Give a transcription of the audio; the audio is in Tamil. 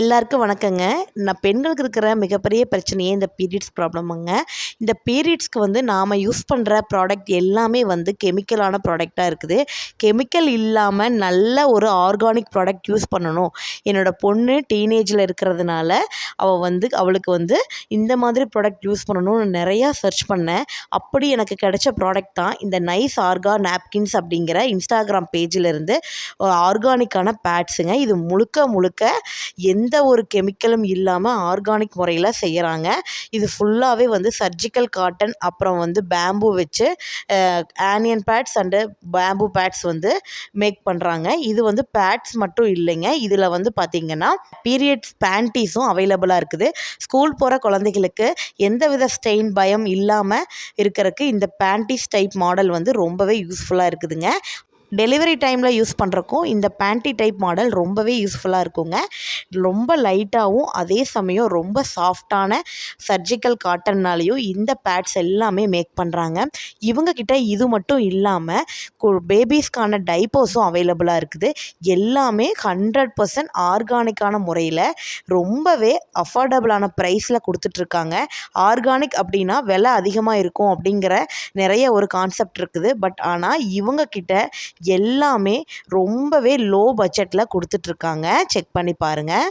எல்லாருக்கும் வணக்கங்க. பெண்களுக்கு இருக்கிற மிகப்பெரிய பிரச்சனையே இந்த பீரியட்ஸ் ப்ராப்ளமுங்க. இந்த பீரியட்ஸ்க்கு நாம யூஸ் பண்ணுற ப்ராடக்ட் எல்லாமே கெமிக்கலான ப்ராடக்டாக இருக்குது. கெமிக்கல் இல்லாமல் நல்ல ஒரு ஆர்கானிக் ப்ராடக்ட் யூஸ் பண்ணணும். என்னோடய பொண்ணு டீனேஜில் இருக்கிறதுனால அவளுக்கு இந்த மாதிரி ப்ராடக்ட் யூஸ் பண்ணணும்னு நிறையா சர்ச் பண்ணேன். அப்படி எனக்கு கிடைச்ச ப்ராடக்ட் தான் இந்த நைஸ் ஆர்கா நாப்கின்ஸ் அப்படிங்கிற இன்ஸ்டாகிராம் பேஜிலிருந்து ஆர்கானிக்கான பேட்ஸுங்க. இது முழுக்க எந்த ஒரு கெமிக்கலும் இல்லாமல் ஆர்கானிக் முறையில் செய்கிறாங்க. இது ஃபுல்லாகவே சர்ஜிக்கல் காட்டன் அப்புறம் பேம்பு வச்சு onion pads and bamboo pads make பண்ணுறாங்க. இது பேட்ஸ் மட்டும் இல்லைங்க. இதில் பார்த்திங்கன்னா பீரியட்ஸ் பேண்டீஸும் அவைலபிளாக இருக்குது. ஸ்கூல் போகிற குழந்தைகளுக்கு எந்தவித ஸ்டெயின் பயம் இல்லாமல் இருக்கிறதுக்கு இந்த பேண்டீஸ் டைப் மாடல் ரொம்பவே யூஸ்ஃபுல்லாக இருக்குதுங்க. டெலிவரி டைமில் யூஸ் பண்ணுறக்கும் இந்த பேண்ட்டி டைப் மாடல் ரொம்பவே யூஸ்ஃபுல்லாக இருக்குங்க. ரொம்ப லைட்டாகவும் அதே சமயம் ரொம்ப சாஃப்டான சர்ஜிக்கல் காட்டன்னாலேயும் இந்த பேட்ஸ் எல்லாமே மேக் பண்ணுறாங்க. இவங்கக்கிட்ட இது மட்டும் இல்லாமல் பேபிஸ்க்கான டைப்பர்ஸும் அவைலபிளாக இருக்குது. எல்லாமே 100% ஆர்கானிக்கான முறையில் ரொம்பவே அஃபோர்டபுளான ப்ரைஸில் கொடுத்துட்ருக்காங்க. ஆர்கானிக் அப்படின்னா விலை அதிகமாக இருக்கும் அப்படிங்கிற நிறைய ஒரு கான்செப்ட் இருக்குது. பட் ஆனால் இவங்கக்கிட்ட எல்லாமே ரொம்பவே லோ பட்ஜெட்டில் கொடுத்துட்ருக்காங்க. செக் பண்ணி பாருங்கள்.